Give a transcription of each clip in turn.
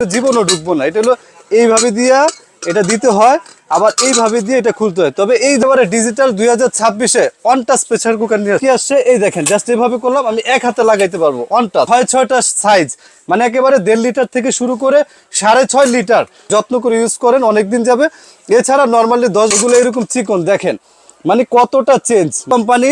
জীবনও ঢুকবো না। এটা হলো এইভাবে দিয়া এটা দিতে হয়, আবার এইভাবে দিয়ে এটা খুলতে হয়। তবে এই এবারে ডিজিটাল 2026-এ অন টাচ প্রেসার কুকার নিয়ে কি আসছে, এই দেখেন জাস্ট এইভাবে করলাম, আমি এক হাতে লাগাইতে পারবো অন টাচ। 6টা সাইজ, মানে একেবারে 1.5 লিটার থেকে শুরু করে 6.5 লিটার। যত্ন করে ইউজ করেন, অনেকদিন যাবে। এছাড়া নর্মালি 10 গুলো এরকম চিকন দেখেন, মানে কতটা change. Company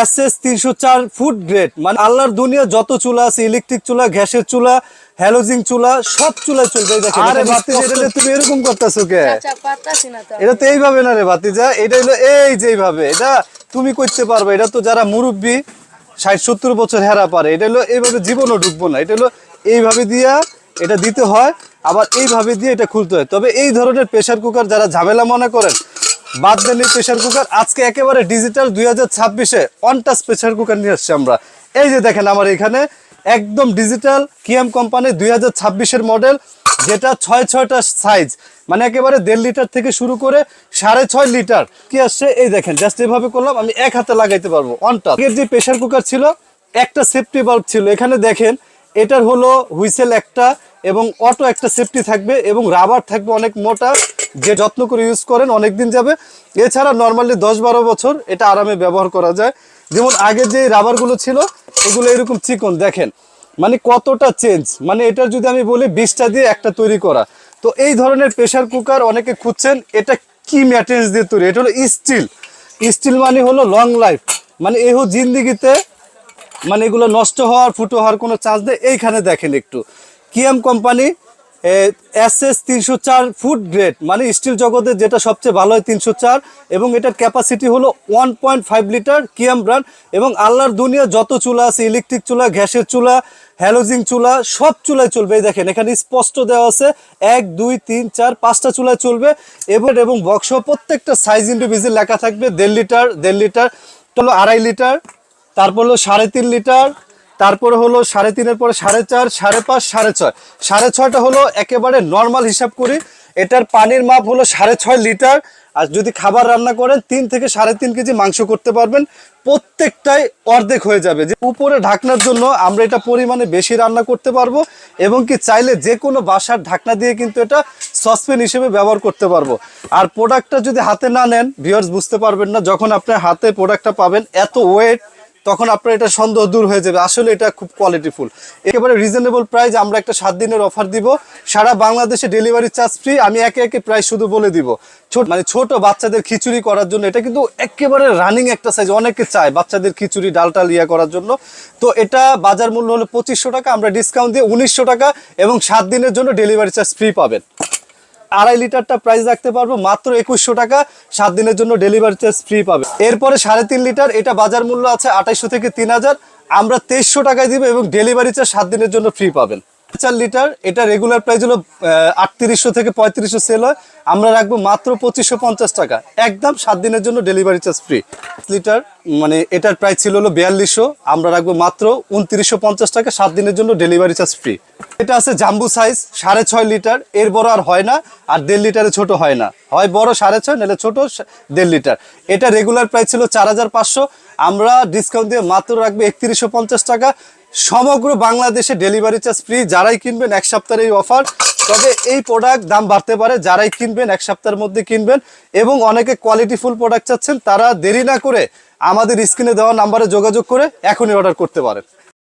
SS 304 food grade, মানে আল্লাহর দুনিয়া যত চুলা আছে, ইলেকট্রিক চুলা, গ্যাসের চুলা, হ্যালোজিং চুলা, সব চুলায় চলবে। দেখেন আরে ভাতিজা, এটা তুমি এরকম করতেছো কে? এটা তো এইভাবে না রে ভাতিজা, এটা হলো এই যে এইভাবে, এটা তুমি করতে পারবে। এটা তো যারা মুরব্বী 60-70 বছর হেরা পারে। এটা হলো এইভাবে জীবনও ঢুকবো না। এটা হলো এইভাবে দিয়া এটা দিতে হয়, আবার এইভাবে দিয়ে এটা খুলতে হয়। তবে এই ধরনের প্রেসার কুকার যারা ঝামেলা মনে করেন, বাদ দেন এই প্রেসার কুকার। আজকে একেবারে ডিজিটাল 2026-এ অন টাচ প্রেসার কুকার নিয়ে আসছি আমরা। এই যে দেখেন আমার এখানে একদম ডিজিটাল কিয়াম কোম্পানি 2026-এর মডেল, যেটা 6টা সাইজ, মানে একেবারে 1.5 লিটার থেকে শুরু করে 6.5 লিটার কি আসছে। এই দেখেন জাস্ট এইভাবে করলাম, আমি এক হাতে লাগাইতে পারবো অন টাচ। এর যে প্রেসার কুকার ছিল, একটা সেফটি বাল্ব ছিল এখানে দেখেন, এটার হলো হুইসেল একটা এবং অটো একটা সেফটি থাকবে এবং রাবার থাকবে অনেক মোটা, যে যত্ন করে ইউজ করেন অনেকদিন যাবে। এছাড়া নর্মালি 10-12 বছর এটা আরামে ব্যবহার করা যায়। যেমন আগে যে রাবারগুলো ছিল, এগুলো এরকম চিকন দেখেন, মানে কতটা চেঞ্জ। মানে এটার যদি আমি বলি 20টা দিয়ে একটা তৈরি করা। তো এই ধরনের প্রেসার কুকার অনেকে খুঁজছেন, এটা কি ম্যাটেরিয়ালস দিয়ে তৈরি? এটা হলো স্টিল। স্টিল মানে হলো লং লাইফ, মানে এহো জিন্দিগিতে মানে এগুলো নষ্ট হওয়ার, ফুটো হওয়ার কোনো চান্স নেই। এইখানে দেখেন একটু, কিয়াম কোম্পানি SS 304 ফুড গ্রেড, মানে স্টিল জগতে যেটা সবচেয়ে ভালো হয় 304, এবং এটার ক্যাপাসিটি হলো 1.5 লিটার, কিয়াম ব্র্যান্ড। এবং আল্লাহর দুনিয়া যত চুলা আছে, ইলেকট্রিক চুলা, গ্যাসের চুলা, হ্যালোজিং চুলা, সব চুলায় চলবে। এই দেখেন এখানে স্পষ্ট দেওয়া আছে 1 2 3 4 5টা চুলায় চলবে। এবং বক্স প্রত্যেকটা সাইজ ইন্ডিভিজুয়াল লেখা থাকবে। 1.5 লিটার, 1.5 লিটার, হলো 2.5 লিটার, তারপর হলো 3.5 লিটার, তারপরে হলো 3.5-এর পরে 4.5, 5.5, 6.5। 6.5টা হলো একেবারে নর্মাল হিসাব করি। এটার পানির মাপ হলো 6.5 লিটার। আর যদি খাবার রান্না করেন 3 থেকে 3.5 কেজি মাংস করতে পারবেন, প্রত্যেকটাই অর্ধেক হয়ে যাবে। যে উপরে ঢাকনার জন্য আমরা এটা পরিমাণে বেশি রান্না করতে পারবো, এবং কি চাইলে যে কোনো বাসার ঢাকনা দিয়ে কিন্তু এটা সসপ্যান হিসেবে ব্যবহার করতে পারবো। আর প্রোডাক্টটা যদি হাতে না নেন, ভিউয়ার্স বুঝতে পারবেন না। যখন আপনার হাতে প্রোডাক্টটা পাবেন, এত ওয়েট, তখন আপনার এটা সন্দেহ দূর হয়ে যাবে আসলে এটা খুব কোয়ালিটিফুল। একেবারে রিজনেবল প্রাইস। আমরা একটা 7 দিনের অফার দিব, সারা বাংলাদেশে ডেলিভারি চার্জ ফ্রি। আমি একে একে প্রাইস শুধু বলে দিব। ছোট বাচ্চাদের খিচুড়ি করার জন্য এটা কিন্তু একেবারে রানিং একটা সাইজ, অনেকে চায় বাচ্চাদের খিচুড়ি ডালটা ইয়া করার জন্য। তো এটা বাজার মূল্য হলো 2500 টাকা, আমরা ডিসকাউন্ট দিয়ে 1900 টাকা, এবং 7 দিনের জন্য ডেলিভারি চার্জ ফ্রি পাবেন। 2.5 লিটারটা প্রাইস রাখতে পারবো মাত্র 2100 টাকা, 7 দিনের জন্য ডেলিভারি চার্জ ফ্রি পাবে। এরপরে 3.5 লিটার, এটা বাজার মূল্য আছে 2800 থেকে 3000, আমরা 2300 টাকায় দিব, এবং ডেলিভারি চার্জ 7 দিনের জন্য ফ্রি পাবেন। 4 লিটার, এটা রেগুলার প্রাইস হলো 3800 থেকে 3500 সেল হয়, আমরা রাখবো মাত্র 2550 টাকা, একদম 7 দিনের জন্য ডেলিভারি চার্জ ফ্রি। লিটার, মানে এটার প্রাইস ছিল হলো 4200, আমরা রাখবো মাত্র 2950 টাকা, 7 দিনের জন্য ডেলিভারি চার্জ ফ্রি। এটা আছে জাম্বু সাইজ 6.5 লিটার, এর বড় আর হয় না, আর 1.5 লিটারে ছোট হয় না, হয় বড় 6.5 নাহলে ছোট 1.5 লিটার। এটা রেগুলার প্রাইস ছিল 4500, আমরা ডিসকাউন্ট দিয়ে মাত্র রাখবো 3150 টাকা, সমগ্র বাংলাদেশে ডেলিভারি চার্জ ফ্রি। যারাই কিনবেন এক সপ্তাহের এই অফার। তবে এই প্রোডাক্ট দাম বাড়তে পারে, যারাই কিনবেন এক সপ্তাহের মধ্যে কিনবেন, এবং অনেকে কোয়ালিটিফুল প্রোডাক্ট চাচ্ছেন, তারা দেরি না করে আমাদের স্ক্রিনে দেওয়া নাম্বারে যোগাযোগ করে এখনই অর্ডার করতে পারেন।